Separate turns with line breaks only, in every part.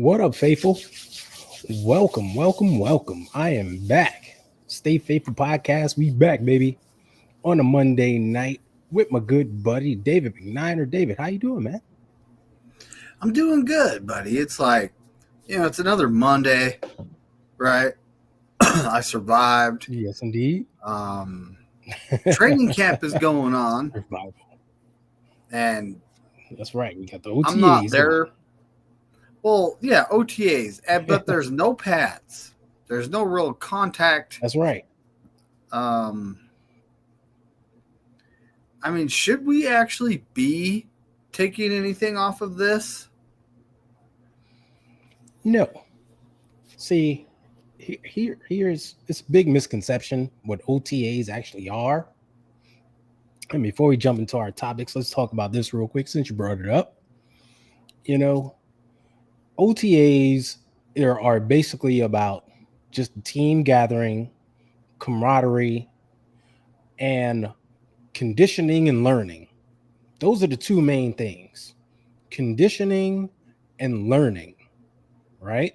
What up, faithful? Welcome, welcome, welcome. I am back. Stay Faithful Podcast. We back, baby, on a Monday night with my good buddy David McNiner. David, how you doing, man?
I'm doing good, buddy. It's like, it's another Monday, right? I survived.
Yes, indeed.
Training camp is going on,
Revival.
and
That's right. We got the OTAs
I'm not there.
going.
Well, yeah, OTAs, but there's no pads. There's no real contact.
That's right.
I mean, should we actually be taking anything off of this?
No. See, here's this big misconception what OTAs actually are. And before we jump into our topics, let's talk about this real quick since you brought it up. OTAs are basically about just team gathering, camaraderie, and conditioning and learning. Those are the two main things: conditioning and learning, right?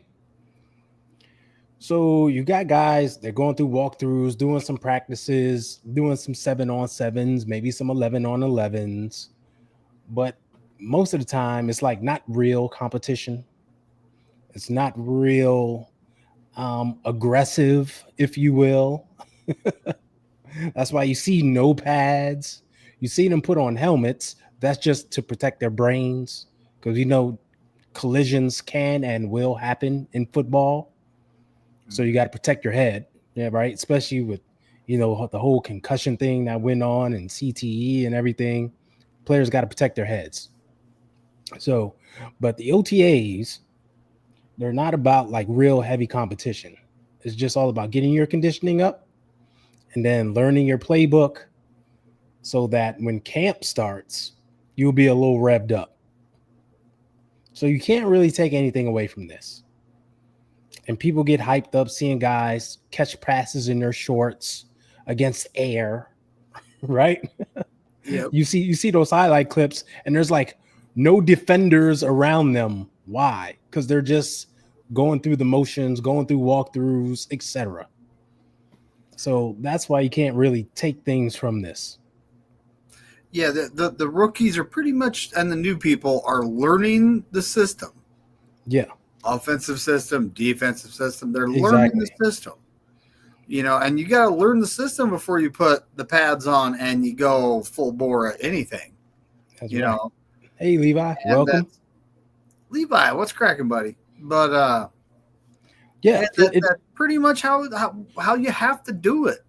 So you got guys, they're going through walkthroughs, doing some practices, doing some 7-on-7s, maybe some 11-on-11s. But most of the time, it's like not real competition. It's not real aggressive, if you will. That's why you see no pads. You see them put on helmets. That's just to protect their brains, because collisions can and will happen in football. So you got to protect your head, yeah, right? Especially with, the whole concussion thing that went on and CTE and everything. Players got to protect their heads. So, but the OTAs, they're not about like real heavy competition. It's just all about getting your conditioning up and then learning your playbook so that when camp starts, you'll be a little revved up. So you can't really take anything away from this. And people get hyped up seeing guys catch passes in their shorts against air, right?
Yep.
You see those highlight clips, and there's like no defenders around them. Why? Because they're just going through the motions, going through walkthroughs, etc. So that's why you can't really take things from this.
Yeah, the rookies are pretty much, and the new people are learning the system.
Yeah.
Offensive system, defensive system. They're learning the system. And you got to learn the system before you put the pads on and you go full bore at anything.
That's right. Hey, Levi, welcome.
Levi, what's cracking, buddy? But
yeah,
that's pretty much how you have to do it,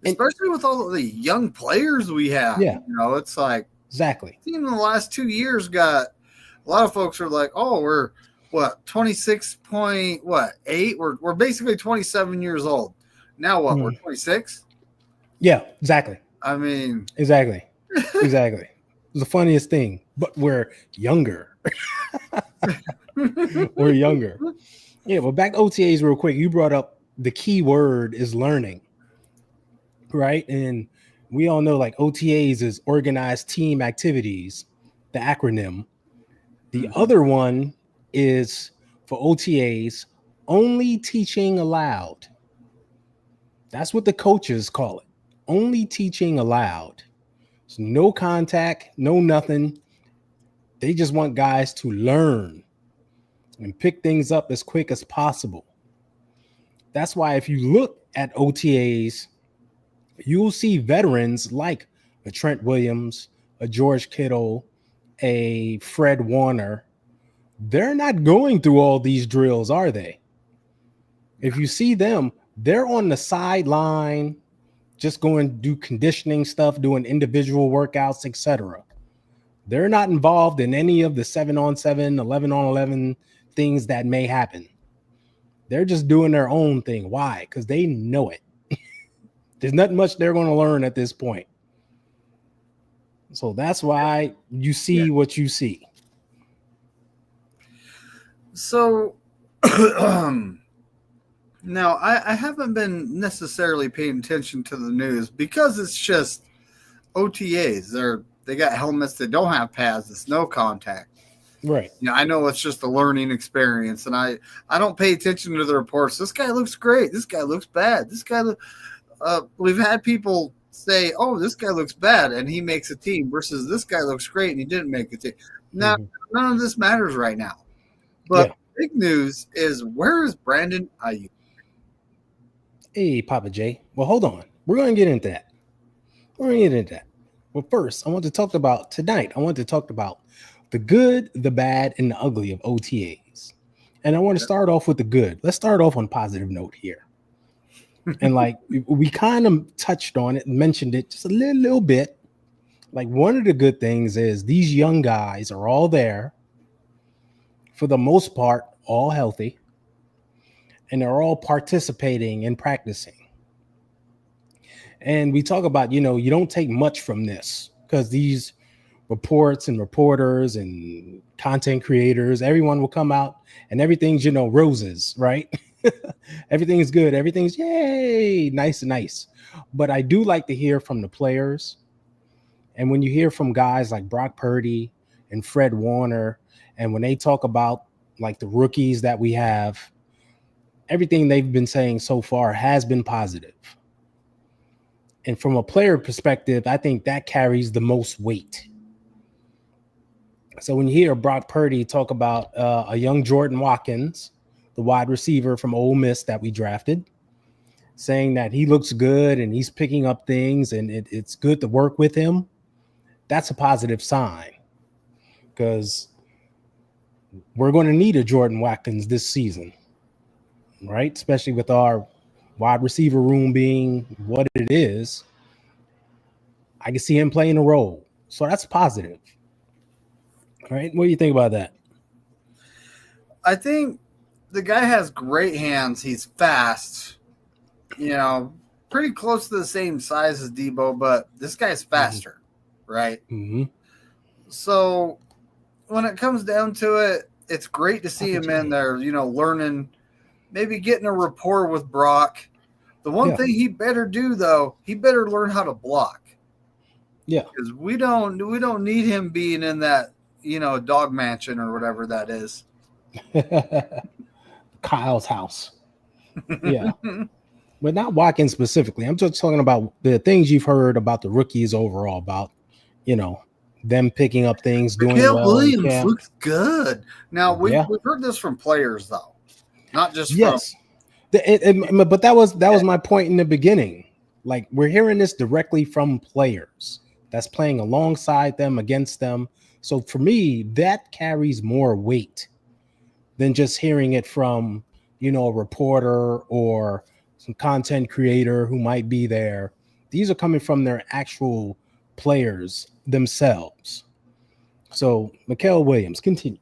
especially with all of the young players we have.
Yeah,
it's like
exactly.
In the last 2 years, got a lot of folks are like, oh, we're 26.8? We're basically 27 years old now. What we're 26?
Yeah, exactly.
I mean,
exactly. It's the funniest thing, but we're younger. We're younger. Yeah, but back to OTAs real quick. You brought up the key word is learning, right? And we all know like OTAs is organized team activities, the acronym. The other one is for OTAs, only teaching allowed. That's what the coaches call it. Only teaching allowed. So no contact, no nothing. They just want guys to learn and pick things up as quick as possible. That's why if you look at OTAs, you'll see veterans like a Trent Williams, a George Kittle, a Fred Warner. They're not going through all these drills, are they? If you see them, they're on the sideline, just going to do conditioning stuff, doing individual workouts, etc. They're not involved in any of the 7-on-7, 11-on-11 things that may happen. They're just doing their own thing. Why? Because they know it. There's not much they're going to learn at this point. So that's why you see what you see.
So now I haven't been necessarily paying attention to the news because it's just OTAs. They got helmets that don't have pads. It's no contact.
Right.
I know it's just a learning experience, and I don't pay attention to the reports. This guy looks great. This guy looks bad. We've had people say, "Oh, this guy looks bad," and he makes a team, versus this guy looks great and he didn't make a team. Now, none of this matters right now. But big news is, where is Brandon Ayuk?
Hey, Papa J. Well, hold on. We're going to get into that. Well, first, I want to talk about the good, the bad, and the ugly of OTAs. And I want to start off with the good. Let's start off on a positive note here. And like we kind of touched on it and mentioned it just a little bit. Like, one of the good things is these young guys are all there, for the most part, all healthy, and they're all participating and practicing. And we talk about, you don't take much from this, because these reports and reporters and content creators, everyone will come out and everything's, roses, right? Everything is good. Everything's yay, nice. But I do like to hear from the players. And when you hear from guys like Brock Purdy and Fred Warner, and when they talk about like the rookies that we have, everything they've been saying so far has been positive. And from a player perspective, I think that carries the most weight. So when you hear Brock Purdy talk about a young Jordan Watkins, the wide receiver from Ole Miss that we drafted, saying that he looks good and he's picking up things and it's good to work with him, that's a positive sign, because we're going to need a Jordan Watkins this season, right? Especially with our wide receiver room being what it is. I can see him playing a role. So that's positive. All right. What do you think about that?
I think the guy has great hands. He's fast, pretty close to the same size as Debo, but this guy's faster, right?
Mm-hmm.
So when it comes down to it, it's great to see him in there, learning, maybe getting a rapport with Brock. The one thing he better do, though, he better learn how to block.
Yeah.
Because we don't need him being in that, dog mansion or whatever that is.
Kyle's house. Yeah. But not Watkins specifically. I'm just talking about the things you've heard about the rookies overall, about, them picking up things, doing well.
Williams looks good. Now, we've heard this from players, though, not just from.
But that was my point in the beginning. Like, we're hearing this directly from players that's playing alongside them, against them. So for me, that carries more weight than just hearing it from, a reporter or some content creator who might be there. These are coming from their actual players themselves. So, Mikael Williams, continue.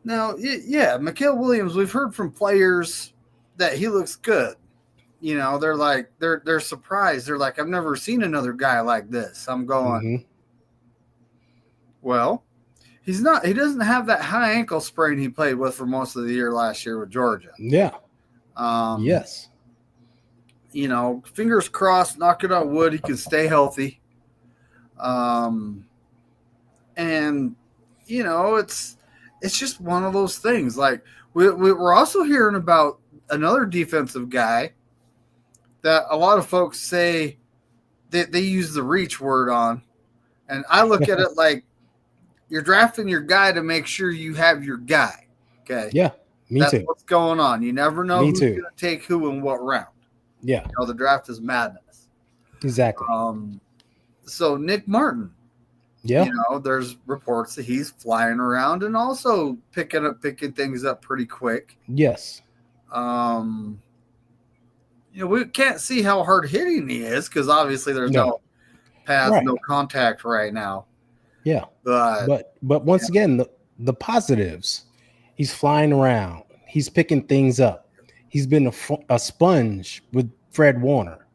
Now, Mikael Williams, we've heard from players that he looks good. They're like, they're surprised. They're like, I've never seen another guy like this. I'm going, well, he doesn't have that high ankle sprain he played with for most of the year last year with Georgia.
Yeah.
Yes. Fingers crossed, knock it on wood, he can stay healthy. And, it's just one of those things. Like, we're also hearing about another defensive guy that a lot of folks say that they use the reach word on. And I look at it like, you're drafting your guy to make sure you have your guy. Okay.
Yeah. That's too.
What's going on. You never know who's going to take who in what round.
Yeah.
The draft is madness.
Exactly.
So Nick Martin.
Yeah.
There's reports that he's flying around and also picking things up pretty quick.
Yes.
We can't see how hard hitting he is, because obviously there's no pads, no contact right now.
Yeah.
But
once again, the positives, he's flying around. He's picking things up. He's been a sponge with Fred Warner,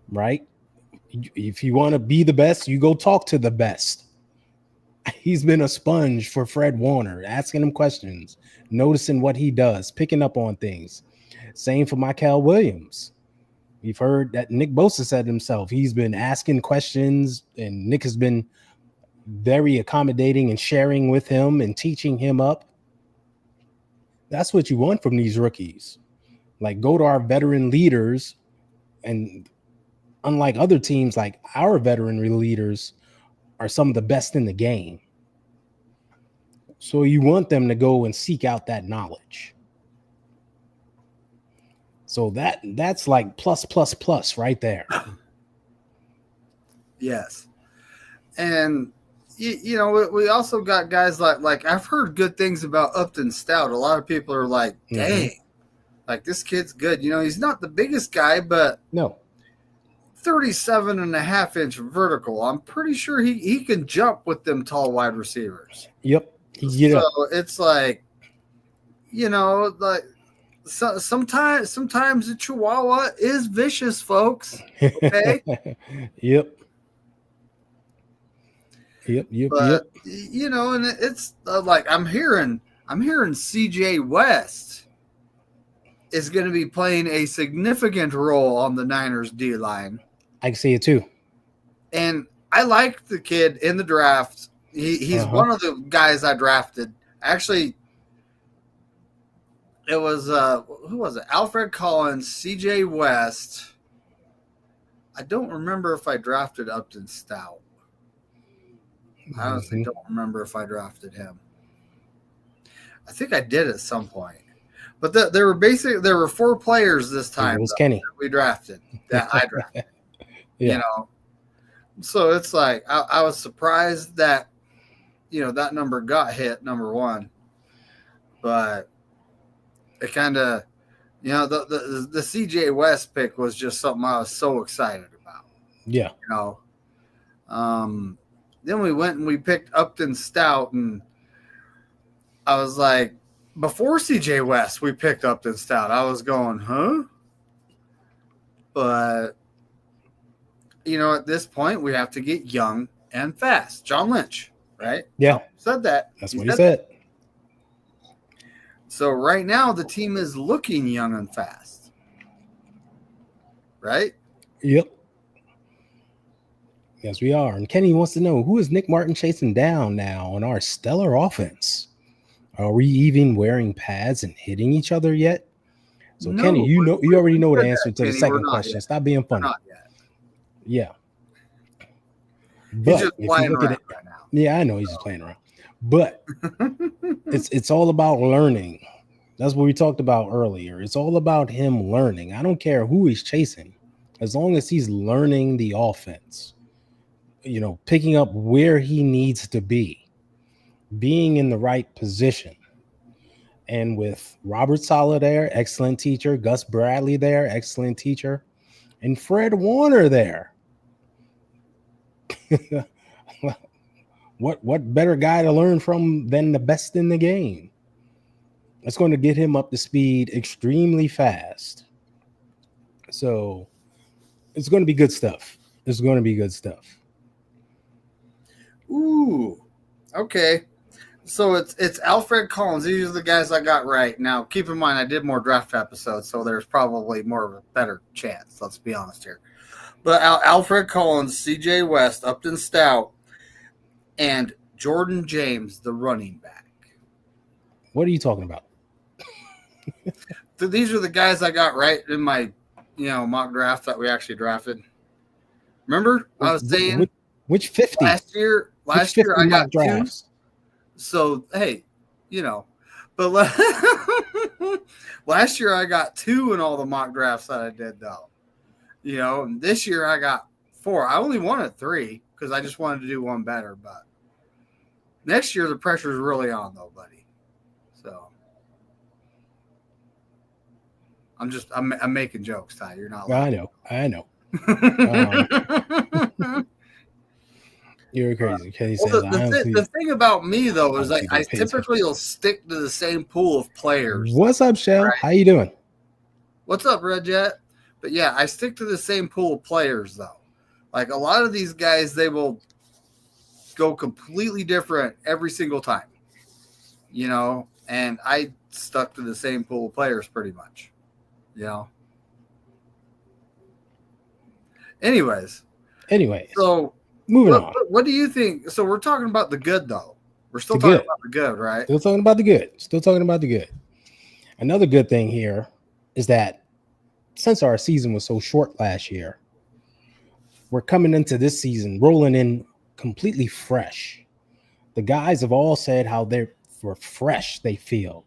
right? If you want to be the best, you go talk to the best. He's been a sponge for Fred Warner, asking him questions, noticing what he does, picking up on things. Same for Mikael Williams. We've heard that Nick Bosa said himself, he's been asking questions, and Nick has been very accommodating and sharing with him and teaching him up. That's what you want from these rookies. Like, go to our veteran leaders, and unlike other teams, like our veteran leaders are some of the best in the game. So you want them to go and seek out that knowledge. So that's like plus plus plus right there.
Yes. And you know, we also got guys like I've heard good things about Upton Stout. A lot of people are like, dang, like this kid's good. You know, he's not the biggest guy, but
no,
37.5-inch vertical. I'm pretty sure he can jump with them tall wide receivers.
Yep.
So it's like, you know, like sometimes the Chihuahua is vicious, folks. Okay.
Yep.
But you know, and it's like I'm hearing CJ West is going to be playing a significant role on the Niners D line.
I can see it too.
And I like the kid in the draft. He's one of the guys I drafted. Actually, it was who was it? Alfred Collins, CJ West. I don't remember if I drafted Upton Stout. I honestly don't remember if I drafted him. I think I did at some point. But there were 4 players this time.
It was Kenny.
We drafted. That I drafted.
Yeah.
You know. So it's like I was surprised that, you know, that number got hit, number 1. But it kind of, you know, the CJ West pick was just something I was so excited about.
Yeah.
You know. Then we went and we picked Upton Stout, and I was like, before CJ West, we picked Upton Stout. I was going, huh? But, you know, at this point, we have to get young and fast. John Lynch, right?
Yeah.
Said that.
That's what he said.
So right now, the team is looking young and fast. Right?
Yep. Yes, we are. And Kenny wants to know, who is Nick Martin chasing down now on our stellar offense? Are we even wearing pads and hitting each other yet? So, no, Kenny, you already know the answer to the second question. Yet. Stop being funny.
Not yet.
Yeah.
But he's just playing around right now.
Yeah, I know he's just playing around. But it's all about learning. That's what we talked about earlier. It's all about him learning. I don't care who he's chasing, as long as he's learning the offense. You know, picking up where he needs to be, being in the right position. And with Robert Saleh there, excellent teacher, Gus Bradley there, excellent teacher, and Fred Warner there. What better guy to learn from than the best in the game? It's going to get him up to speed extremely fast. So it's going to be good stuff. It's going to be good stuff.
Ooh, okay. So it's Alfred Collins. These are the guys I got right. Now, keep in mind, I did more draft episodes, so there's probably more of a better chance. Let's be honest here. But Alfred Collins, C.J. West, Upton Stout, and Jordan James, the running back.
What are you talking about?
So these are the guys I got right in my, mock draft that we actually drafted. Remember, I was saying
which 50
last year I got drafts. 2. So hey, but last year I got 2 in all the mock drafts that I did though. And this year I got 4. I only wanted 3 because I just wanted to do one better. But next year the pressure is really on though, buddy. So I'm making jokes, Ty. You're not.
I know. You're crazy.
Well, the thing about me though is I typically will stick to the same pool of players.
What's up, Shell? Right? How you doing?
What's up, Red Jet? But yeah, I stick to the same pool of players though. Like a lot of these guys, they will go completely different every single time. And I stuck to the same pool of players pretty much. Anyways.
So Moving on.
What do you think? So we're talking about the good, though. We're still
The
talking
good.
about the good, right?
Still talking about the good. Still talking about the good. Another good thing here is that since our season was so short last year, we're coming into this season rolling in completely fresh. The guys have all said how they're refreshed they feel,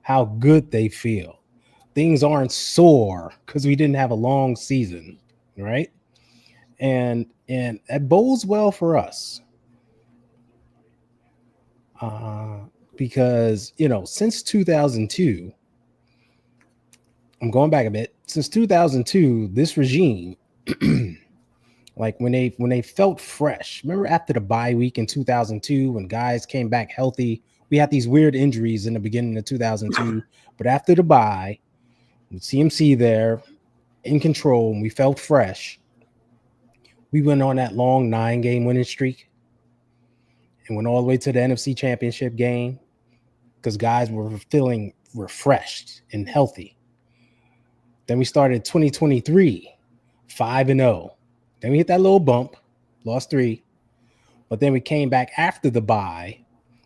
how good they feel. Things aren't sore because we didn't have a long season, right? And that bodes well for us. Because since 2002, I'm going back a bit. Since 2002, this regime, like when they felt fresh. Remember after the bye week in 2002, when guys came back healthy, we had these weird injuries in the beginning of 2002, but after the bye, with CMC there in control, and we felt fresh. We went on that long 9-game winning streak and went all the way to the NFC Championship game because guys were feeling refreshed and healthy. Then we started 2023, 5-0. Then we hit that little bump, lost 3. But then we came back after the bye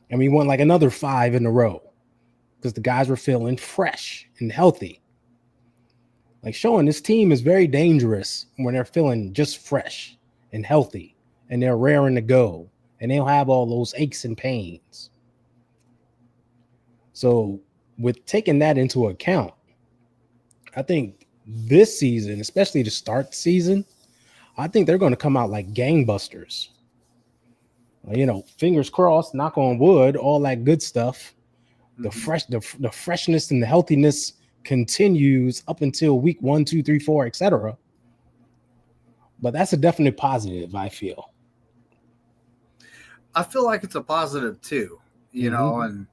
and we won like another 5 in a row because the guys were feeling fresh and healthy. Like showing this team is very dangerous when they're feeling just fresh and healthy and they're raring to go and they don't have all those aches and pains. So with taking that into account, I think this season, especially to start the season, I think they're going to come out like gangbusters. Fingers crossed, knock on wood, all that good stuff. The freshness and the healthiness continues up until week 1, 2, 3, 4, etc. But that's a definite positive, I feel.
I feel like it's a positive too, and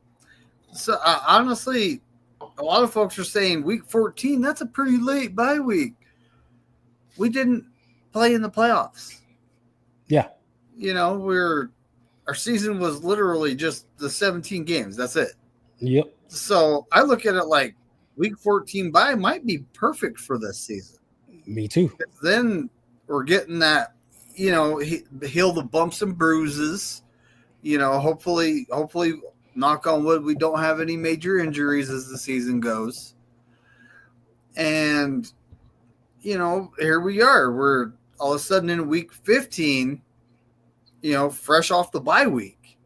so honestly, a lot of folks are saying week 14, that's a pretty late bye week. We didn't play in the playoffs.
Yeah.
Our season was literally just the 17 games. That's it.
Yep.
So I look at it like week 14 bye might be perfect for this season.
Me too.
Then we're getting that, heal the bumps and bruises. Hopefully, knock on wood, we don't have any major injuries as the season goes. And, here we are. We're all of a sudden in week 15, fresh off the bye week.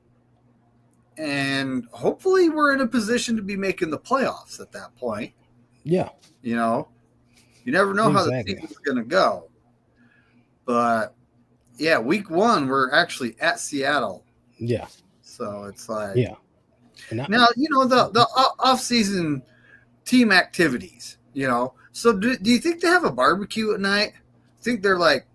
And hopefully we're in a position to be making the playoffs at that point.
Yeah.
You never know how the season's going to go. But, yeah, week 1, we're actually at Seattle.
Yeah.
So it's like,
yeah.
Now, the off-season team activities, So do you think they have a barbecue at night? I think they're like,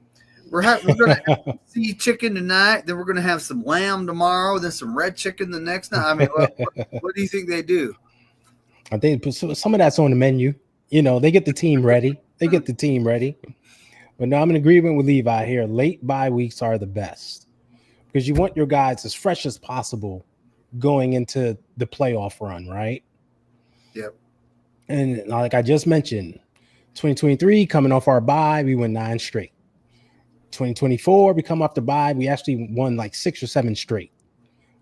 we're going to have sea chicken tonight, then we're going to have some lamb tomorrow, then some red chicken the next night. I mean, what do you think they do?
I think some of that's on the menu. They get the team ready. But no, I'm in agreement with Levi here. Late bye weeks are the best because you want your guys as fresh as possible going into the playoff run, right?
Yep.
And like I just mentioned, 2023 coming off our bye, we went 9 straight. 2024, we come off the bye, we actually won like 6 or 7 straight.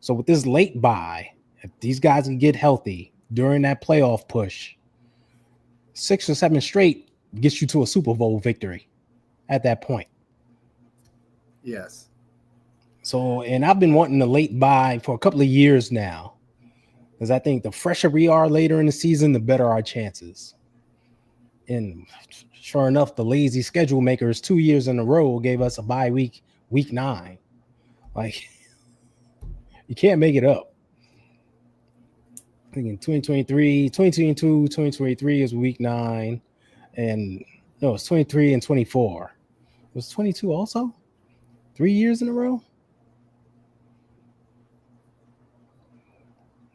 So with this late bye, if these guys can get healthy during that playoff push, 6 or 7 straight gets you to a Super Bowl victory at that point.
Yes.
So, and I've been wanting the late bye for a couple of years now, because I think the fresher we are later in the season, the better our chances. And sure enough, the lazy schedule makers 2 years in a row gave us a bye week, week 9. Like, you can't make it up. I think in 2023, 2022, 2023 is week 9. And no, it's 23 and 24. Was 22 also? 3 years in a row?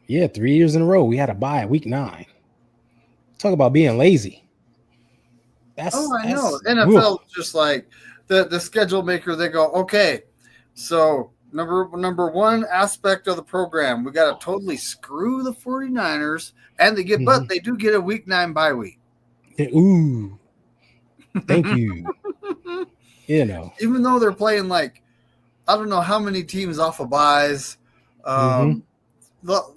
Yeah, 3 years in a row. We had a bye at week 9. Talk about being lazy.
I know. NFL is just like the schedule maker. They go, okay, so number one aspect of the program, we got to totally screw the 49ers, and but they do get a week 9 bye week.
Ooh, thank you.
Even though they're playing like I don't know how many teams off of buys.
Mm-hmm.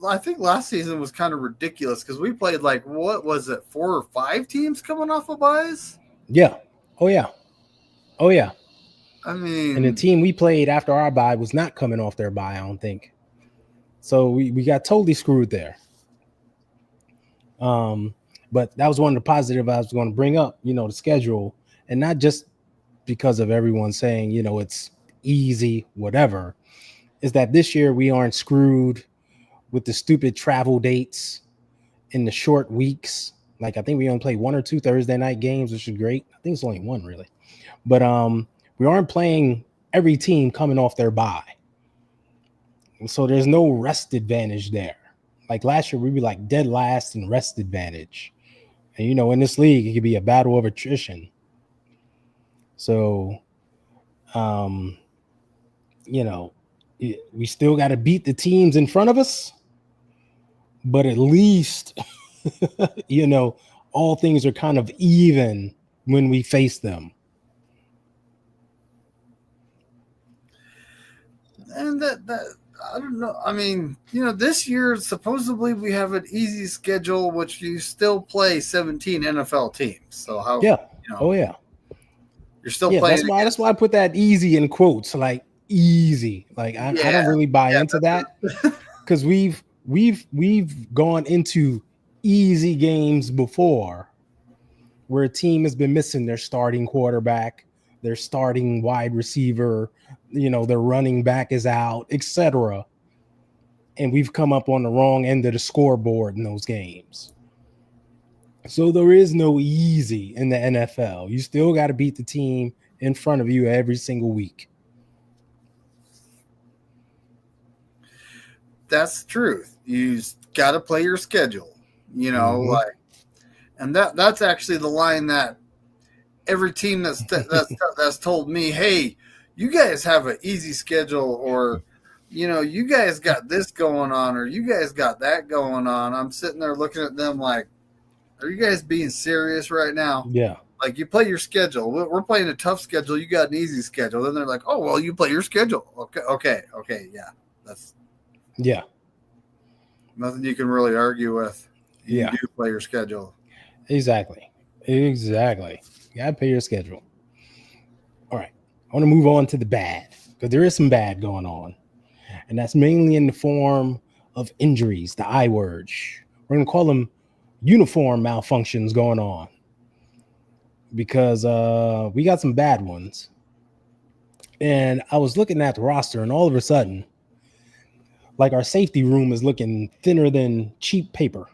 I think last season was kind of ridiculous because we played like, what was it, 4 or 5 teams coming off of buys?
Yeah. Oh yeah. Oh yeah.
I
And the
mean,
team we played after our bye was not coming off their bye, I don't think. So we got totally screwed there. But that was one of the positive I was going to bring up, the schedule, and not just because of everyone saying, it's easy, whatever, is that this year we aren't screwed with the stupid travel dates in the short weeks. Like I think we only play 1 or 2 Thursday night games, which is great. I think it's only one really. But we aren't playing every team coming off their bye. So there's no rest advantage there. Like last year, we'd be like dead last in rest advantage. And, in this league, it could be a battle of attrition. So, we still got to beat the teams in front of us. But at least, all things are kind of even when we face them.
and that I don't know. I mean, this year supposedly we have an easy schedule, which you still play 17 NFL teams. So how?
Yeah. Oh yeah.
You're still
Yeah.
playing.
That's why I put that easy in quotes, like easy. Like I don't really buy into that because we've gone into easy games before where a team has been missing their starting quarterback, their starting wide receiver, their running back is out, etc. And we've come up on the wrong end of the scoreboard in those games. So there is no easy in the NFL. You still got to beat the team in front of you every single week.
That's the truth. You got to play your schedule,
Mm-hmm.
like, and that's actually the line that every team that's told me, hey, you guys have an easy schedule, or you guys got this going on, or you guys got that going on. I'm sitting there looking at them like, are you guys being serious right now?
Yeah.
Like, you play your schedule. We're playing a tough schedule. You got an easy schedule. Then they're like, oh, well, you play your schedule. Okay. Yeah. That's nothing you can really argue with. You do play your schedule.
Exactly. You gotta pay your schedule. All right. I want to move on to the bad because there is some bad going on. And that's mainly in the form of injuries, the I word. We're going to call them uniform malfunctions going on because we got some bad ones. And I was looking at the roster, and all of a sudden, like our safety room is looking thinner than cheap paper.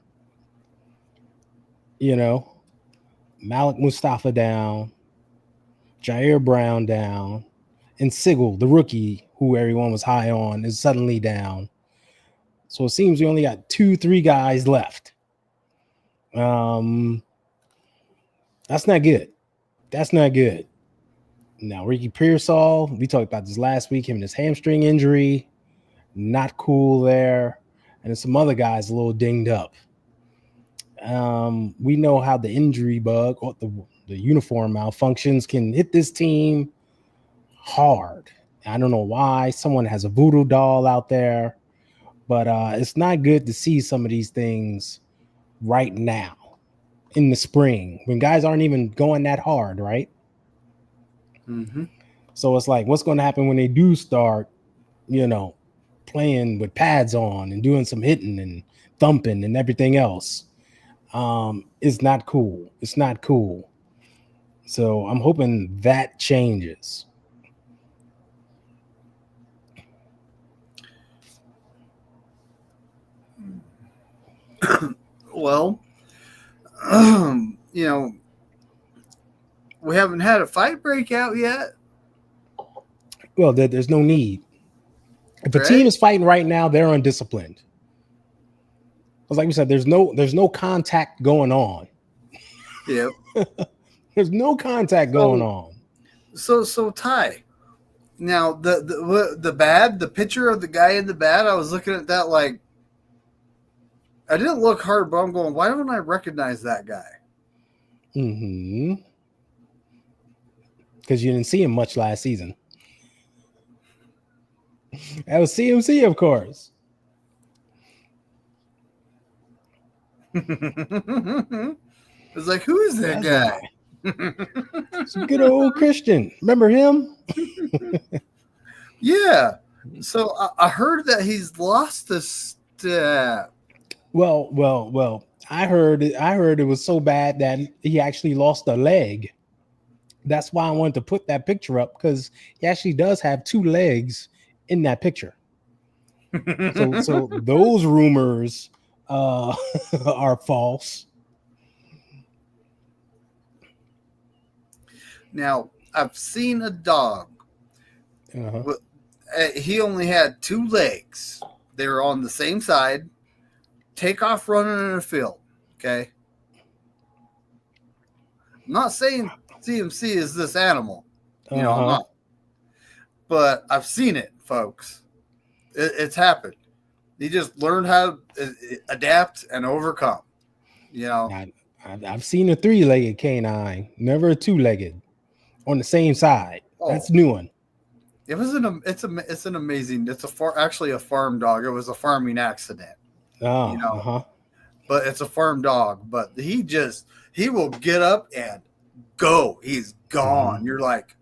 Malik Mustafa down, Jair Brown down, and Sigel, the rookie, who everyone was high on, is suddenly down. So it seems we only got 2-3 guys left. That's not good. Now, Ricky Pearsall, we talked about this last week, him and his hamstring injury. Not cool there. And some other guys a little dinged up. We know how the injury bug or the uniform malfunctions can hit this team hard. I don't know why. Someone has a voodoo doll out there. But it's not good to see some of these things right now in the spring when guys aren't even going that hard, right?
Mm-hmm.
So it's like, what's going to happen when they do start, playing with pads on and doing some hitting and thumping and everything else? It's not cool. It's not cool. So I'm hoping that changes.
Well, we haven't had a fight break out yet.
Well, there's no need. If a team is fighting right now, they're undisciplined. Because like we said, there's no contact going on.
Yep.
There's no contact going on.
So Ty. Now the picture of the guy in the bat, I was looking at that like, I didn't look hard, but I'm going, why don't I recognize that guy?
Mm-hmm. Because you didn't see him much last season. That was CMC, of course.
It's like, who is that
That's why.
guy?
It's good old Christian. Remember him?
Yeah. So I heard that he's lost a step.
Well. I heard it was so bad that he actually lost a leg. That's why I wanted to put that picture up, because he actually does have 2 legs in that picture. So those rumors are false.
Now, I've seen a dog.
Uh-huh.
He only had 2 legs. They were on the same side. Take off running in a field. Okay. I'm not saying CMC is this animal. I'm not. But I've seen it, folks. It's happened. He just learned how to adapt and overcome.
I've seen a 3-legged canine, never a 2-legged on the same side. Oh. That's a new one.
It was it's an amazing. It's actually a farm dog. It was a farming accident.
Oh,
But it's a farm dog. But he will get up and go. He's gone. You're like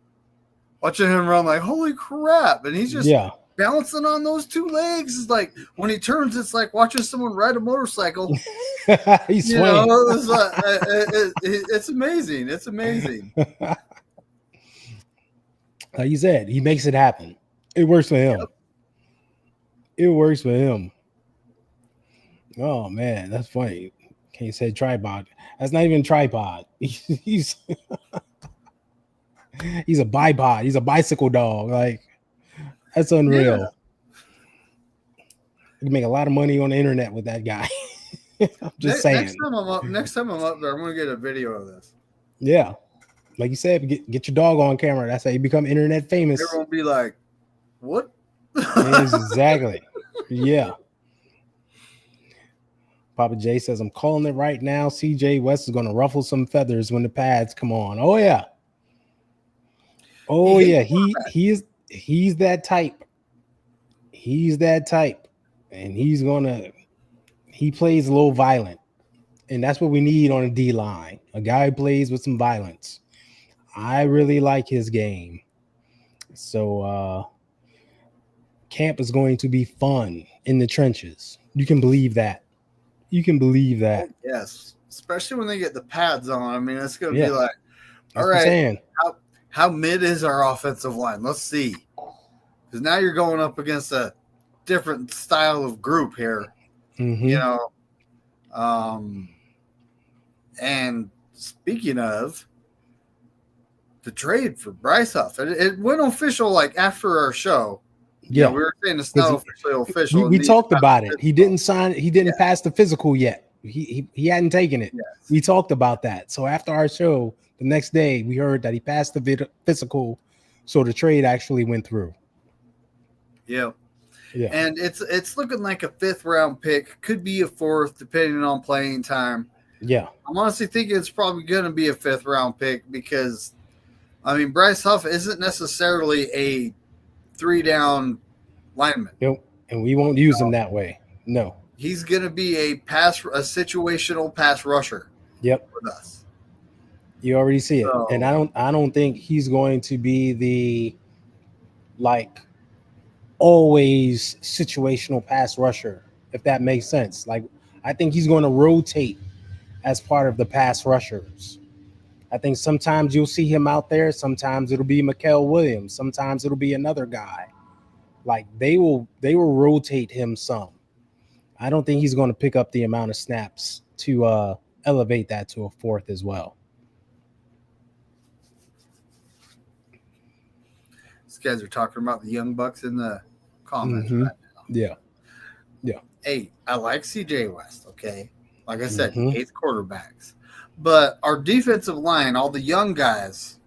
watching him run, like, holy crap! And he's just balancing on those 2 legs. It's like when he turns, it's like watching someone ride a motorcycle.
He's swinging.
It's amazing. It's amazing.
Like you said, he makes it happen. It works for him. Yep. It works for him. Oh man, that's funny. Can't say tripod. That's not even a tripod. He's a bipod. He's a bicycle dog. Like, that's unreal. Yeah. You can make a lot of money on the internet with that guy. I'm just saying.
Next time I'm up there, I'm gonna get a video of this.
Yeah. Like you said, get your dog on camera. That's how you become internet famous.
Everyone will be like, what?
Exactly. Yeah. Papa J says, I'm calling it right now. CJ West is going to ruffle some feathers when the pads come on. Oh, yeah. Oh, yeah. He's that type. He's that type. And he plays a little violent. And that's what we need on a D line. A guy who plays with some violence. I really like his game. So camp is going to be fun in the trenches. You can believe that. You can believe that.
Yes. Especially when they get the pads on. I mean, it's going to be like, all
that's
right, how mid is our offensive line? Let's see. Because now you're going up against a different style of group here.
Mm-hmm.
And speaking of the trade for Bryce Huff, it went official like after our show.
Yeah,
we were saying it's not official.
We talked about it. He didn't sign. He didn't pass the physical yet. He hadn't taken it.
Yes.
We talked about that. So after our show, the next day, we heard that he passed the physical. So the trade actually went through.
Yeah. Yeah. And it's looking like a 5th round pick. Could be a 4th, depending on playing time.
Yeah.
I'm honestly thinking it's probably going to be a 5th round pick because, I mean, Bryce Huff isn't necessarily a 3-down lineman.
Nope. And we won't use him that way. No.
He's going to be a situational pass rusher.
Yep.
With us.
You already see it. So, and I don't think he's going to be the always situational pass rusher, if that makes sense. Like, I think he's going to rotate as part of the pass rushers. I think sometimes you'll see him out there. Sometimes it'll be Mikael Williams. Sometimes it'll be another guy. Like, they will rotate him some. I don't think he's going to pick up the amount of snaps to elevate that to a 4th as well.
These guys are talking about the Young Bucks in the comments right now.
Yeah. Yeah.
Hey, I like CJ West, okay? Like I said, 8th quarterbacks. But our defensive line, all the young guys,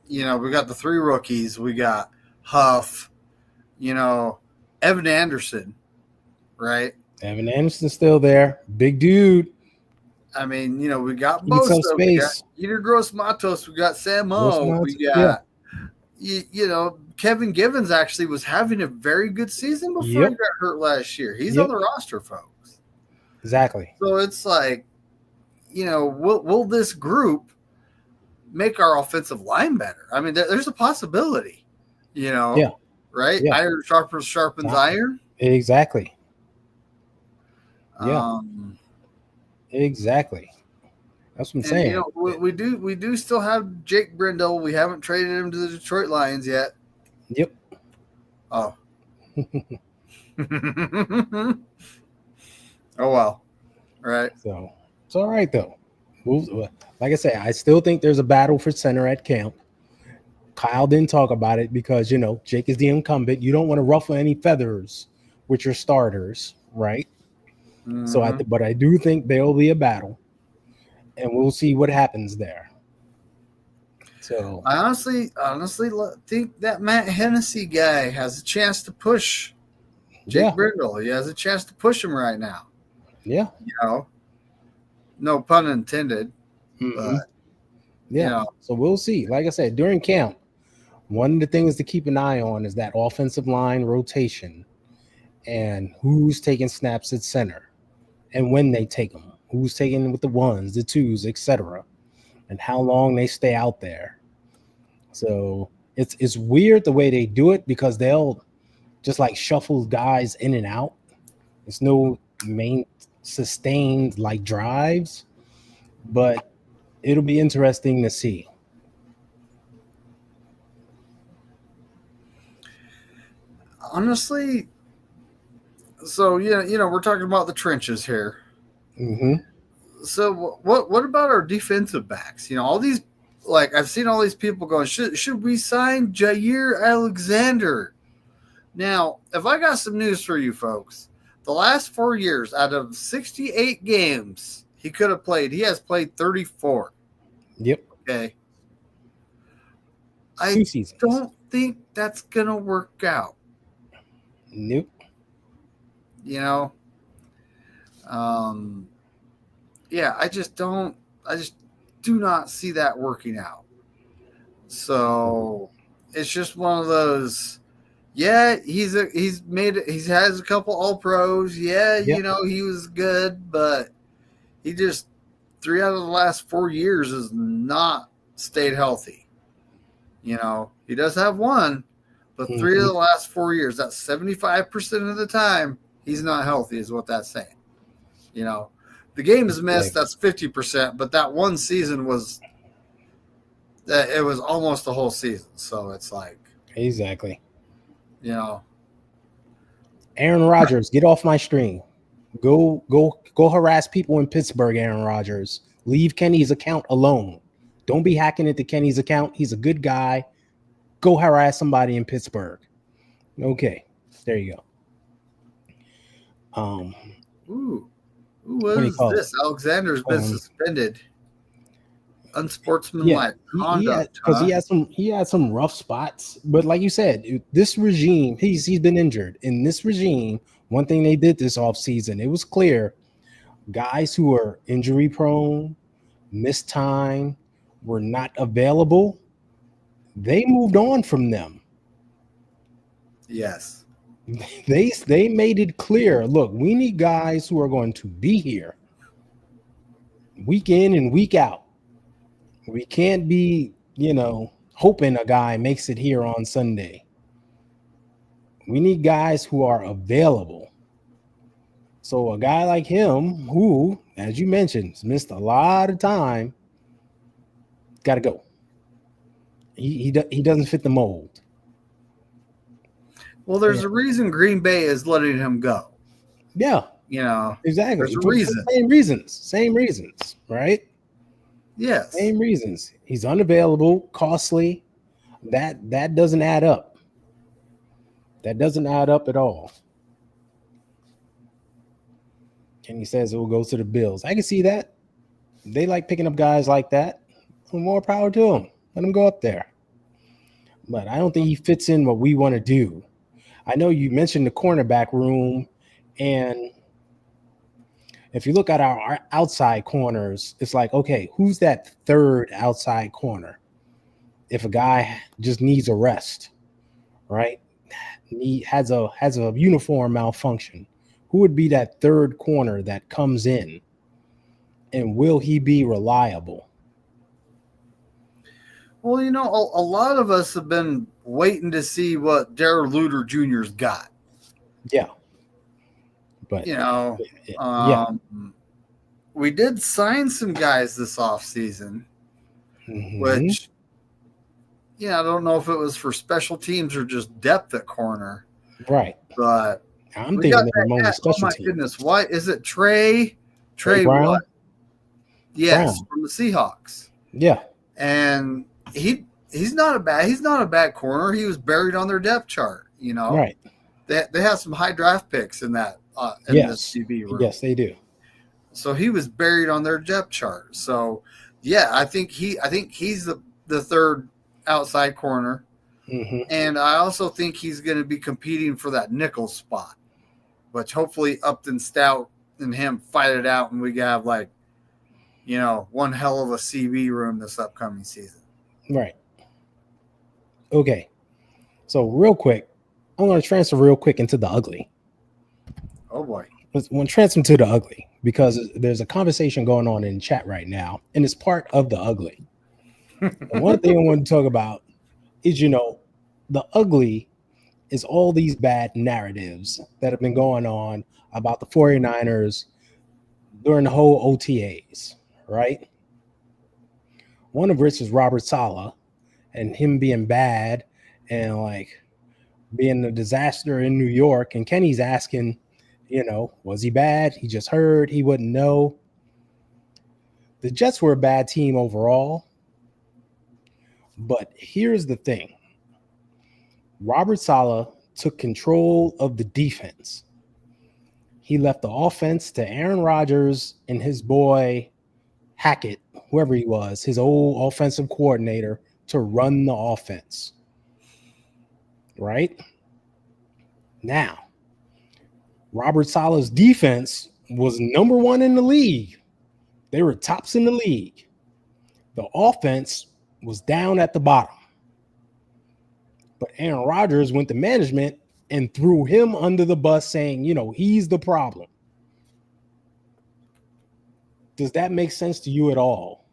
we got the 3 rookies. We got Huff, Evan Anderson, right?
Evan Anderson's still there. Big dude.
I mean, we got Bosa. We got Yetur Gross Matos. We got Sam Ho. We got, you know, Kevin Givens actually was having a very good season before he
Yep.
got hurt last year. He's on
Yep.
the roster, folks.
Exactly.
So it's like, you know, will this group make our offensive line better? I mean, there's a possibility, you know,
Yeah.
right?
Yeah.
Iron sharpens iron.
Exactly. Yeah.
Um,
Exactly. That's what I'm
and you
saying.
know, we do still have Jake Brindle. We haven't traded him to the Detroit Lions yet.
Yep.
Oh. Oh well. Right.
So it's all right though. Like I say, I still think there's a battle for center at camp. Kyle didn't talk about it because Jake is the incumbent. You don't want to ruffle any feathers with your starters, right? So
Mm-hmm.
but I do think there will be a battle, and we'll see what happens there. So
I honestly think that Matt Hennessy guy has a chance to push Jake
yeah,
Brindle. He has a chance to push him right now.
yeah,
You know, no pun intended,
mm-hmm.
but
Yeah.
you know,
So we'll see. Like I said, during camp, one of the things to keep an eye on is that offensive line rotation and who's taking snaps at center and when they take them, who's taking with the ones, the twos, etc., and how long they stay out there. So it's weird the way they do it because they'll just like shuffle guys in and out. It's no main sustained like drives, but it'll be interesting to see.
honestly, so yeah, you know, we're talking about the trenches here.
Mm-hmm.
So what about our defensive backs? You know, all these, like I've seen all these people going, should we sign Jair Alexander? Now, if I got some news for you folks, the last 4 years out of 68 games he could have played, he has played 34.
Yep.
Okay.
2
I
seasons.
don't think that's gonna work out.
Nope.
You know, yeah, I just do not see that working out. So it's just one of those. Yeah, he has a couple All Pros. Yeah,
Yep.
you know, he was good, but he just 3 out of the last 4 years has not stayed healthy. You know, he does have one, but 3 of the last 4 years, that's 75% of the time, he's not healthy, is what that's saying. You know, the game is missed, that's 50%, but that one season was it was almost the whole season. So it's like,
Exactly.
you know,
Aaron Rodgers, get off my stream. Go harass people in Pittsburgh, Aaron Rodgers. Leave Kenny's account alone. Don't be hacking into Kenny's account. He's a good guy. Go harass somebody in Pittsburgh. Okay. There you go.
Who
What do you
is
call
this? Alexander's been suspended. Unsportsmanlike conduct.
Because he had some rough spots. But like you said, this regime, he's been injured. In this regime, one thing they did this offseason, it was clear guys who are injury prone, missed time, were not available. They moved on from them.
Yes.
They made it clear. Look, we need guys who are going to be here week in and week out. We can't be, hoping a guy makes it here on Sunday. We need guys who are available. So a guy like him, who, as you mentioned, missed a lot of time, got to go. He doesn't fit the mold.
Well, there's a reason Green Bay is letting him go.
Yeah.
You know,
exactly.
There's a reason.
Same reasons, right?
Yes.
Same reasons. He's unavailable, costly. That doesn't add up. That doesn't add up at all. And he says it will go to the Bills. I can see that. They like picking up guys like that. More power to them. Let him go up there. But I don't think he fits in what we want to do. I know you mentioned the cornerback room, and if you look at our outside corners, it's like, okay, who's that third outside corner? if a guy just needs a rest, right? He has a uniform malfunction. Who would be that third corner that comes in, and will he be reliable?
Well, a lot of us have been waiting to see what Darrell Luter Jr.'s got.
Yeah, but
You know,
yeah,
we did sign some guys this offseason, which, I don't know if it was for special teams or just depth at corner.
right.
But
I'm
we got
thinking they're
that
among the
cat. Oh
special
my
teams.
goodness, why is it Trey?
Trey
Trey what?
Brown.
Yes,
Brown.
from the Seahawks.
Yeah,
And he's not a bad corner. He was buried on their depth chart.
right.
They have some high draft picks in that in this
Yes,
CB room.
yes, they do.
So he was buried on their depth chart. So yeah, I think he's the third outside corner. And I also think he's going to be competing for that nickel spot, which hopefully Upton Stout and him fight it out, and we have one hell of a CB room this upcoming season.
Right. Okay. So real quick, I'm going to transfer real quick into the ugly.
Oh boy.
I want to transfer to the ugly because there's a conversation going on in chat right now, and it's part of the ugly. And one thing I want to talk about is, the ugly is all these bad narratives that have been going on about the 49ers during the whole OTAs, right? One of which is Robert Saleh and him being bad and like being a disaster in New York. And Kenny's asking, was he bad? He just heard, he wouldn't know. The Jets were a bad team overall. But here's the thing. Robert Saleh took control of the defense. He left the offense to Aaron Rodgers and his boy Hackett, whoever he was, his old offensive coordinator, to run the offense. Right? Now, Robert Saleh's defense was number one in the league. They were tops in the league. The offense was down at the bottom. But Aaron Rodgers went to management and threw him under the bus saying, he's the problem. Does that make sense to you at all?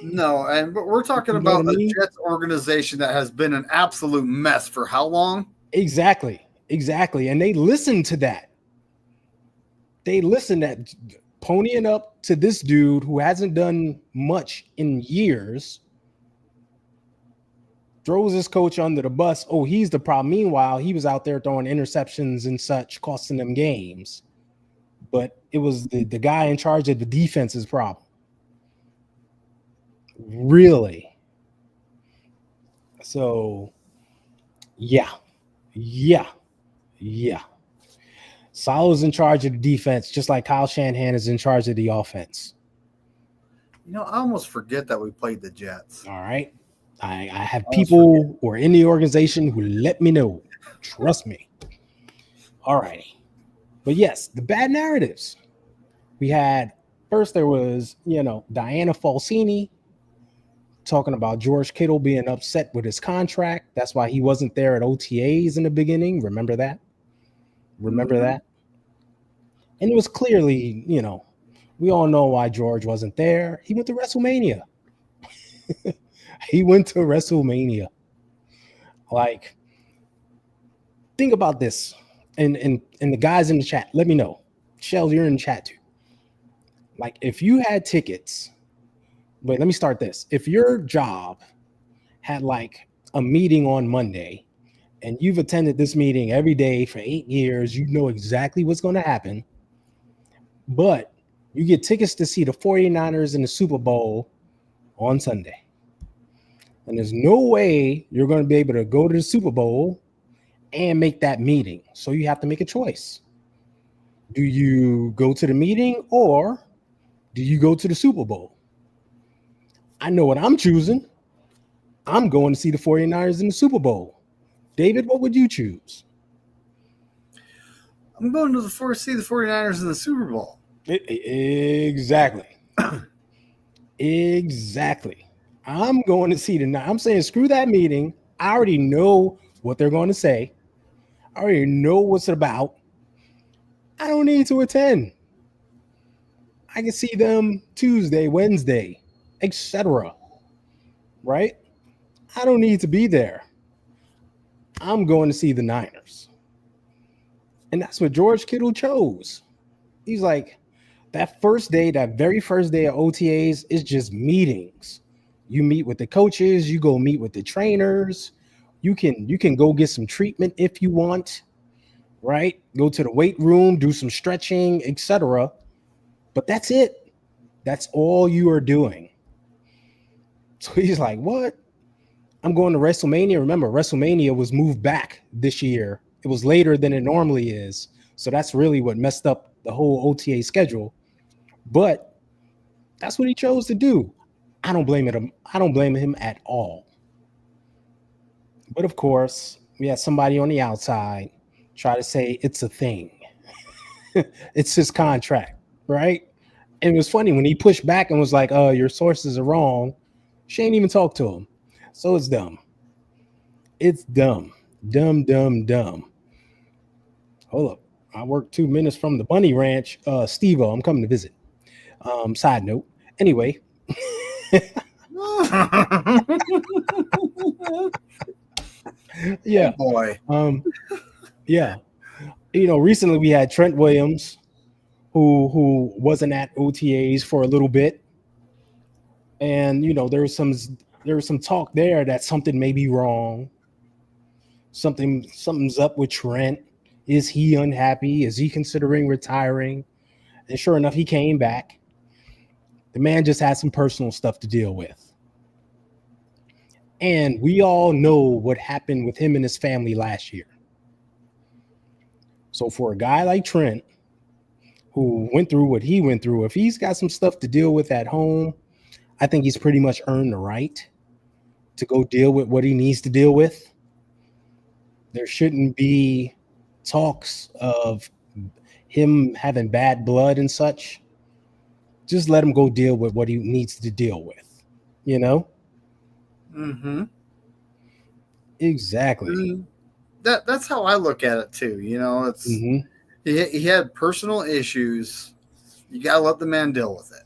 No, but we're talking about a Jets organization that has been an absolute mess for how long?
Exactly. And they listened to that. They listened at ponying up to this dude who hasn't done much in years, throws his coach under the bus. Oh, he's the problem. Meanwhile, he was out there throwing interceptions and such, costing them games. But it was the guy in charge of the defense's problem. Really? So, yeah. Saleh's in charge of the defense, just like Kyle Shanahan is in charge of the offense.
I almost forget that we played the Jets.
All right. I have people who are in the organization who let me know. Trust me. All righty. But yes, the bad narratives. We had first there was, Diana Falsini talking about George Kittle being upset with his contract. That's why he wasn't there at OTAs in the beginning. Remember that? That? And it was clearly, we all know why George wasn't there. He went to WrestleMania. Like, think about this. And the guys in the chat, let me know. Shell, you're in the chat too. Like, if you had tickets, wait, let me start this. If your job had like a meeting on Monday and you've attended this meeting every day for 8 years, you know exactly what's going to happen. But you get tickets to see the 49ers in the Super Bowl on Sunday. And there's no way you're going to be able to go to the Super Bowl and make that meeting. So you have to make a choice. Do you go to the meeting or do you go to the Super Bowl? I know what I'm choosing. I'm going to see the 49ers in the Super Bowl. David, what would you choose?
I'm going to see the 49ers in the Super Bowl.
Exactly. Exactly. I'm going to see the. I'm saying screw that meeting. I already know what they're going to say. I already know what's it about. I don't need to attend. I can see them Tuesday, Wednesday, etc. Right? I don't need to be there. I'm going to see the Niners. And that's what George Kittle chose. He's like, that first day, that very first day of OTAs is just meetings. You meet with the coaches, you go meet with the trainers. You can go get some treatment if you want, right? Go to the weight room, do some stretching, etc. But that's it. That's all you are doing. So he's like, "What? I'm going to WrestleMania." Remember, WrestleMania was moved back this year. It was later than it normally is. So that's really what messed up the whole OTA schedule. But that's what he chose to do. I don't blame him. I don't blame him at all. But of course, we had somebody on the outside try to say it's a thing. It's his contract, right? And it was funny when he pushed back and was like, "Oh, your sources are wrong." She ain't even talked to him. So it's dumb. It's dumb. Dumb, dumb, dumb. Hold up. I work 2 minutes from the bunny ranch. Steve-O, I'm coming to visit. Side note. Anyway,
Oh
yeah.
boy.
Um, yeah. Recently we had Trent Williams, who wasn't at OTAs for a little bit. And there was some talk there that something may be wrong. Something's up with Trent. Is he unhappy? Is he considering retiring? And sure enough, he came back. The man just had some personal stuff to deal with. And we all know what happened with him and his family last year. So for a guy like Trent, who went through what he went through, if he's got some stuff to deal with at home, I think he's pretty much earned the right to go deal with what he needs to deal with. There shouldn't be talks of him having bad blood and such. Just let him go deal with what he needs to deal with. You know?
Mm-hmm.
Exactly.
That's how I look at it too. It's
Hmm.
he had personal issues. You gotta let the man deal with it.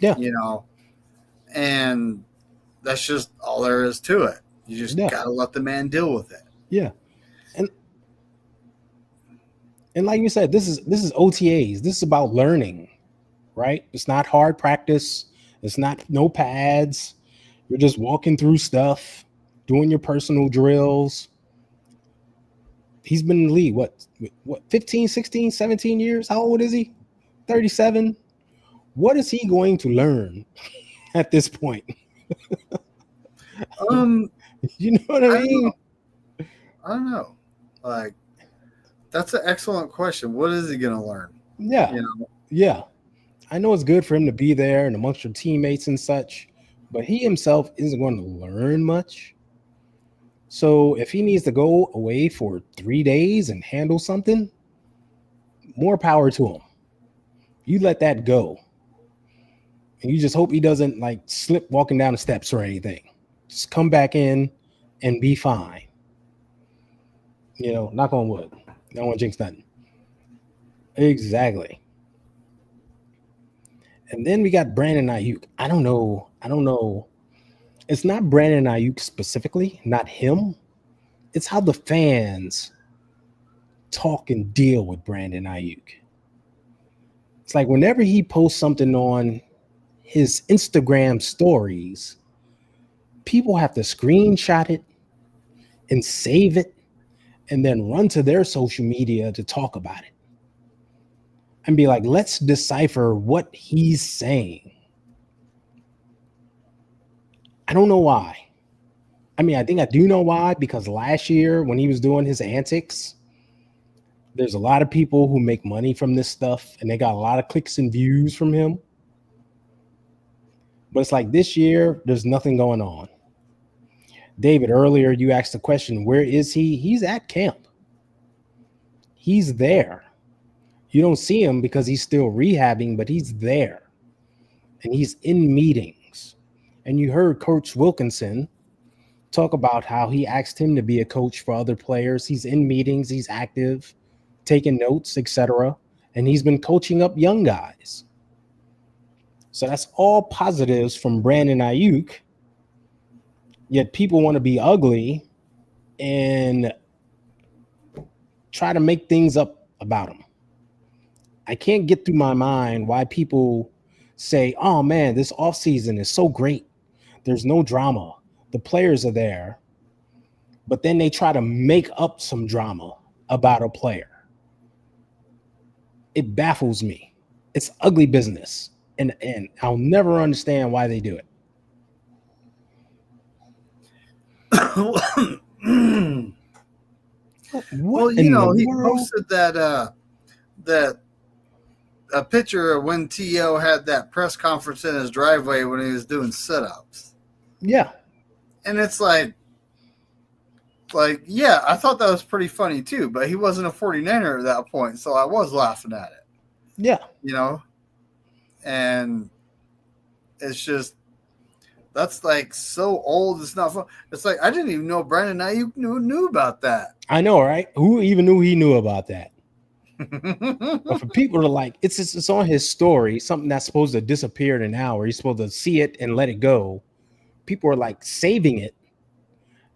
Yeah.
And that's just all there is to it. You just
Yeah.
gotta let the man deal with it.
Yeah. And and like you said, this is OTAs. This is about learning, right? It's not hard practice. It's not no pads. You're just walking through stuff, doing your personal drills. He's been in the league, what 15, 16, 17 years? How old is he? 37. What is he going to learn at this point?
Um,
You know what I
I don't
mean?
know. I don't know. Like that's an excellent question. What is he gonna learn?
Yeah.
You know.
Yeah. I know it's good for him to be there and amongst your teammates and such, but he himself isn't going to learn much. So if he needs to go away for 3 days and handle something, more power to him. You let that go. And you just hope he doesn't like slip walking down the steps or anything. Just come back in and be fine. Knock on wood. I don't want to jinx nothing. Exactly. And then we got Brandon Ayuk. I don't know. I don't know. It's not Brandon Ayuk specifically, not him. It's how the fans talk and deal with Brandon Ayuk. It's like whenever he posts something on his Instagram stories, people have to screenshot it and save it and then run to their social media to talk about it and be like, let's decipher what he's saying. I don't know why. I mean, I think I do know why, because last year when he was doing his antics, there's a lot of people who make money from this stuff and they got a lot of clicks and views from him. But it's like this year, there's nothing going on. David, earlier you asked the question, where is he? He's at camp. He's there. You don't see him because he's still rehabbing, but he's there. And he's in meetings. And you heard Coach Wilkinson talk about how he asked him to be a coach for other players. He's in meetings, he's active, taking notes, etc. And he's been coaching up young guys. So that's all positives from Brandon Ayuk. Yet people want to be ugly and try to make things up about him. I can't get through my mind why people say, oh man, this offseason is so great. There's no drama. The players are there. But then they try to make up some drama about a player. It baffles me. It's ugly business. And I'll never understand why they do it. What
he
world?
posted that a picture of when T.O. had that press conference in his driveway when he was doing sit-ups.
Yeah.
And it's like, yeah, I thought that was pretty funny too, but he wasn't a 49er at that point, so I was laughing at it.
Yeah.
And it's just, that's like so old, it's not fun. It's like, I didn't even know Brandon Ayuk knew about that.
I know, right? Who even knew he knew about that? But for people to like, it's on his story, something that's supposed to disappear in an hour. You're supposed to see it and let it go. People are like saving it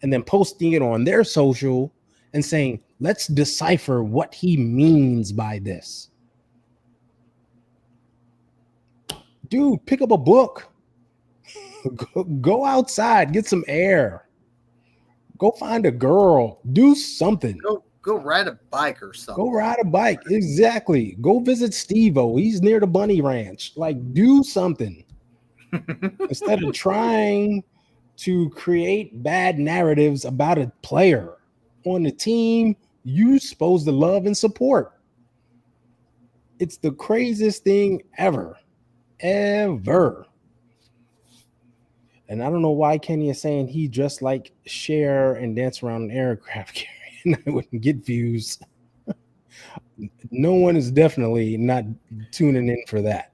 and then posting it on their social and saying, let's decipher what he means by this. Dude, pick up a book. Go outside, get some air. Go find a girl. Do something.
Go ride a bike or something.
Go ride a bike. Exactly. Go visit Steve-O. He's near the Bunny Ranch. Like, do something. Instead of trying to create bad narratives about a player on the team you're supposed to love and support. It's the craziest thing ever. Ever. And I don't know why Kenny is saying he dressed like Cher and dance around an aircraft carrier and I wouldn't get views. No one is definitely not tuning in for that.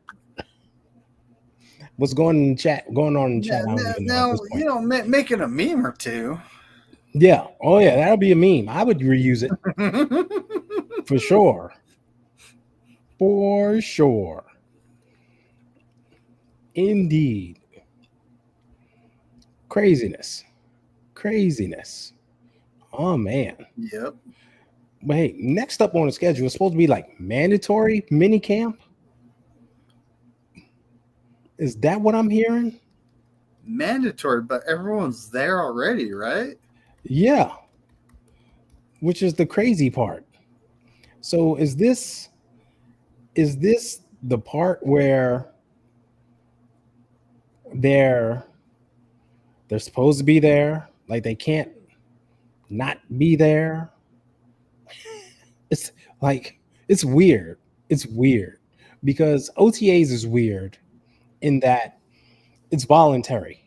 What's going on in chat? I don't even know.
Making a meme or two.
Yeah. Oh yeah, that'll be a meme. I would reuse it for sure. For sure. Indeed. Craziness. Oh man.
Yep.
But hey, next up on the schedule is supposed to be like mandatory mini camp. Is that what I'm hearing?
Mandatory, but everyone's there already, right?
Yeah. Which is the crazy part. So is this the part where they're supposed to be there, like they can't not be there? It's like, it's weird. It's weird because OTAs is weird in that it's voluntary.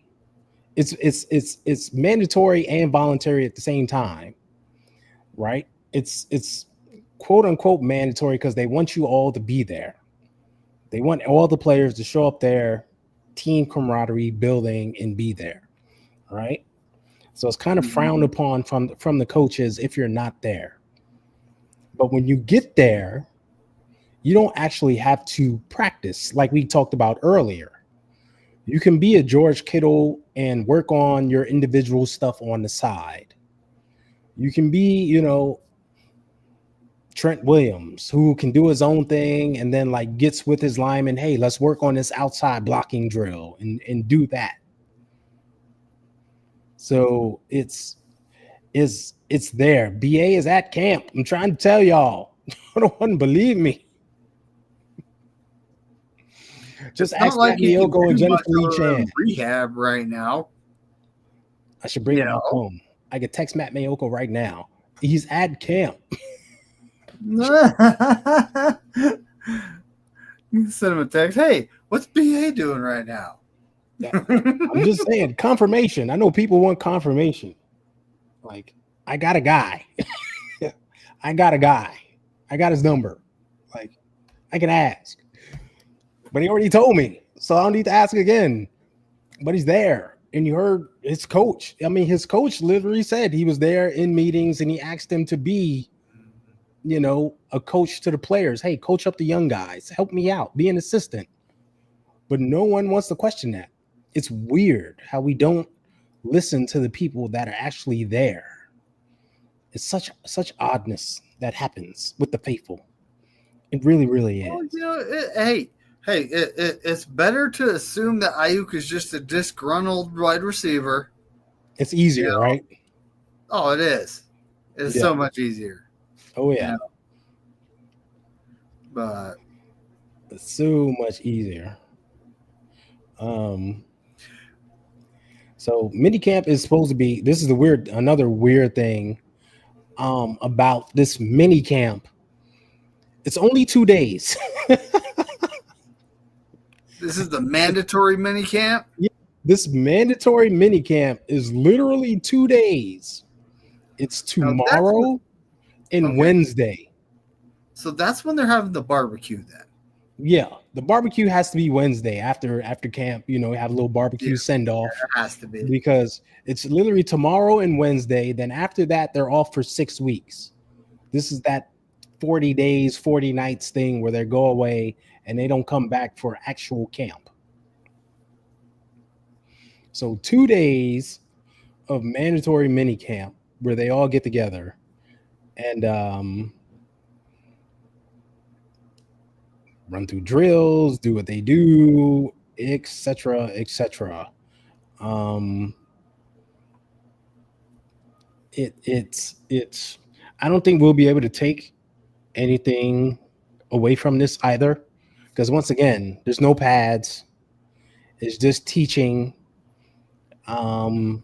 It's mandatory and voluntary at the same time, right? It's quote unquote mandatory because they want you all to be there. They want all the players to show up there, team camaraderie building and be there, right? So it's kind of frowned upon from the coaches if you're not there. But when you get there, you don't actually have to practice like we talked about earlier. You can be a George Kittle and work on your individual stuff on the side. You can be, Trent Williams, who can do his own thing and then like gets with his lineman, hey, let's work on this outside blocking drill and do that. So it's there. BA is at camp. I'm trying to tell y'all. I don't want to believe me. Just ask Matt Miyoko and Jennifer Lee Chan.
Rehab right now.
I should bring him up home. I could text Matt Miyoko right now. He's at camp.
You can send him a text. Hey, what's BA doing right now?
I'm just saying, confirmation. I know people want confirmation. Like, I got a guy. I got his number. Like, I can ask. But he already told me, so I don't need to ask again. but he's there. And you heard his coach. I mean, his coach literally said he was there in meetings and he asked him to be, a coach to the players. Hey, coach up the young guys. Help me out. Be an assistant. But no one wants to question that. It's weird how we don't listen to the people that are actually there. It's such oddness that happens with the faithful. It really, really
Well,
is.
it's better to assume that Ayuk is just a disgruntled wide receiver.
It's
You
easier,
know,
right?
oh, it is. It's
Yeah.
so much easier.
Oh
You
yeah.
know, but
It's so much easier. Um, so minicamp is supposed to be. This is another weird thing. About this mini camp. It's only 2 days.
this is the mandatory mini camp.
Yeah, this mandatory mini camp is literally 2 days. It's
Now that's what,
tomorrow and
okay.
Wednesday.
So that's when they're having the barbecue then.
Yeah, the barbecue has to be Wednesday after camp. Have a little
Yeah,
barbecue send off
it has to be.
because it's literally tomorrow and Wednesday. Then after that, they're off for 6 weeks. This is that 40 days, 40 nights thing where they go away and they don't come back for actual camp. So 2 days of mandatory mini camp where they all get together and run through drills, do what they do, etc., etc. Um, it's. I don't think we'll be able to take anything away from this either, because once again, there's no pads. It's just teaching. Um,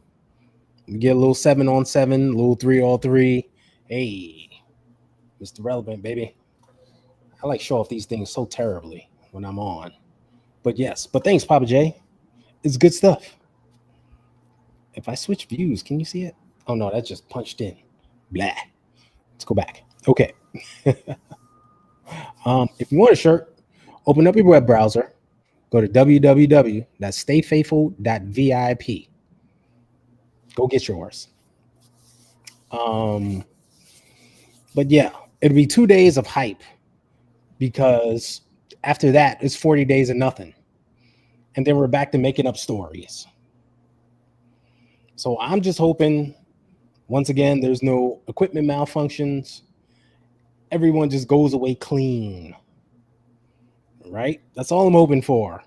we get a little 7-on-7, a little 3-on-3. Hey, Mr. Relevant, baby. I like show off these things so terribly when I'm on. But yes, but thanks, Papa J. It's good stuff. If I switch views, can you see it? Oh no, that just punched in. Blah. Let's go back. Okay. If you want a shirt, open up your web browser, go to www.stayfaithful.vip. Go get yours. Um, but yeah, it'll be 2 days of hype because after that, it's 40 days of nothing. And then we're back to making up stories. So I'm just hoping, once again, there's no equipment malfunctions. Everyone just goes away clean. Right? That's all I'm hoping for.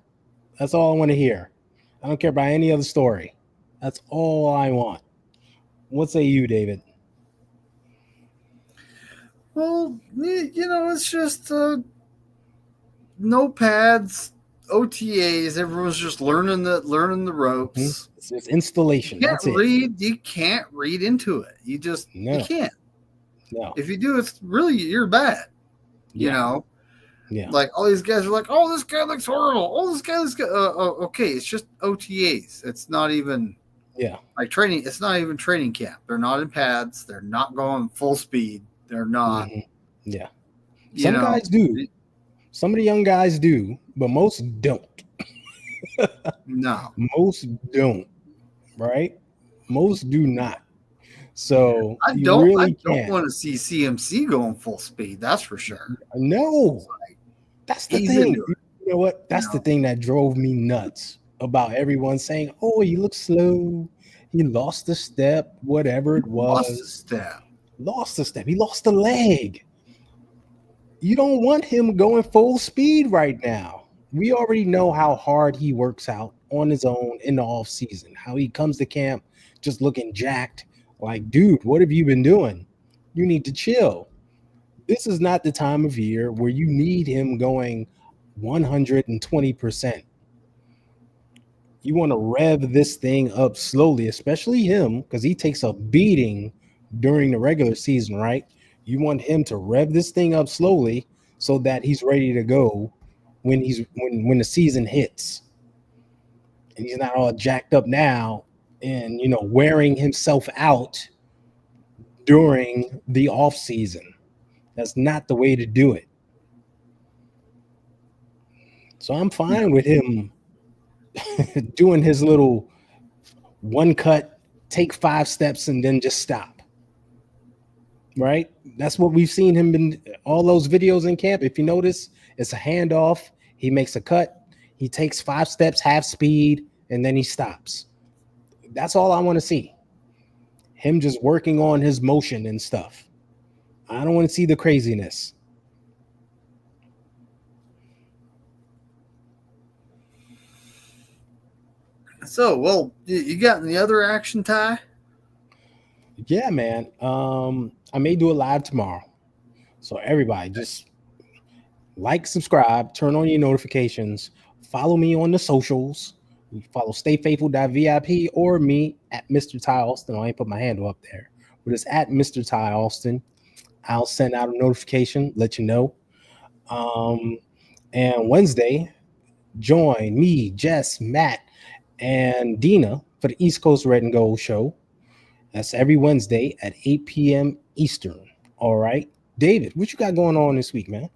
That's all I want to hear. I don't care about any other story. That's all I want. What say you, David?
Well, it's just no pads, OTAs. Everyone's just learning the ropes.
It's installation.
You can't
That's it.
read. You can't read into it. You
No,
can't.
no.
If you do, it's really you're bad. You
Yeah.
know,
Yeah.
like all these guys are like, "Oh, this guy looks horrible. Oh, this guy looks good." Okay, it's just OTAs. It's not even
Yeah.
like training. It's not even training camp. They're not in pads. They're not going full speed. They're not.
Mhm. Yeah.
You
Some
know,
guys do. Some of the young guys do, but most don't.
no.
Most don't. Right? Most do not. So
I
you
don't. I
really
don't
can't.
want to see CMC going full speed. That's for sure.
No. That's the
He's
thing.
into it.
You know what? That's the thing that drove me nuts about everyone saying, "Oh, he looks slow. He lost a step, whatever it
Lost a
was.
step.
Lost a step. He lost a leg. You don't want him going full speed right now. We already know how hard he works out on his own in the off season, how he comes to camp just looking jacked. Like, dude, what have you been doing? You need to chill. This is not the time of year where you need him going 120%. You want to rev this thing up slowly, especially him, because he takes a beating during the regular season, right? You want him to rev this thing up slowly so that he's ready to go when the season hits. And he's not all jacked up now and wearing himself out during the off season. That's not the way to do it. So I'm fine with him doing his little one cut, take 5 steps, and then just stop. Right? That's what we've seen him in all those videos in camp. If you notice, it's a handoff. He makes a cut. He takes 5 steps, half speed, and then he stops. That's all I want to see. Him just working on his motion and stuff. I don't want to see the craziness.
So, well, you got any other action, Ty?
Yeah, man. I may do it live tomorrow. So everybody just like, subscribe, turn on your notifications, follow me on the socials. Follow stayfaithful.vip or me at Mr. Ty Austin. I ain't put my handle up there, but it's at Mr. Ty Austin. I'll send out a notification, let you know. And Wednesday, join me, Jess, Matt, and Dina for the East Coast Red and Gold show. That's every Wednesday at 8 p.m. Eastern. All right. David, what you got going on this week, man?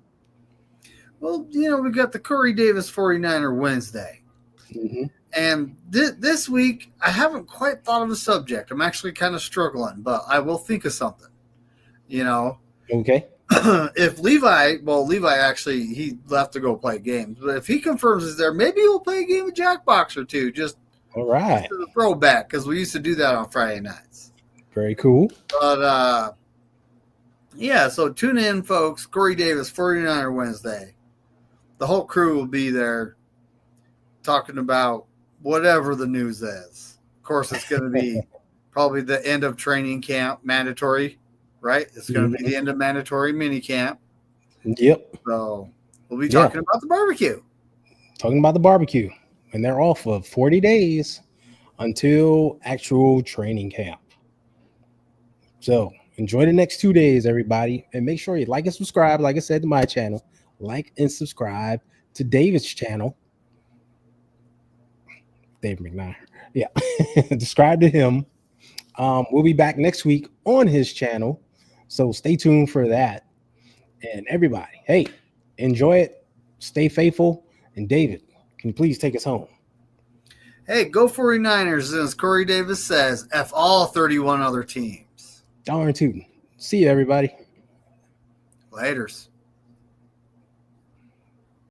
Well, we got the Corey Davis 49er Wednesday.
Mm-hmm.
And this week, I haven't quite thought of a subject. I'm actually kind of struggling, but I will think of something.
Okay.
If Levi actually, he left to go play games. But if he confirms he's there, maybe we'll play a game of Jackbox or two. Just
all right.
For the throwback, because we used to do that on Friday nights.
Very cool.
But, yeah, so tune in, folks. Corey Davis, 49er Wednesday. The whole crew will be there talking about whatever the news is. Of course, it's going to be probably the end of training camp, mandatory, right? It's going to be the end of mandatory mini camp.
Yep.
So we'll be talking about the barbecue.
Talking about the barbecue. And they're off for 40 days until actual training camp. So enjoy the next 2 days, everybody. And make sure you like and subscribe, like I said, to my channel. Like and subscribe to David's channel. Dave McNair. Yeah. Subscribe to him. We'll be back next week on his channel. So stay tuned for that. And everybody, hey, enjoy it. Stay faithful. And David, can you please take us home?
Hey, go 49ers. As Corey Davis says, F all 31 other teams.
Darn tootin'. See you, everybody.
Laters.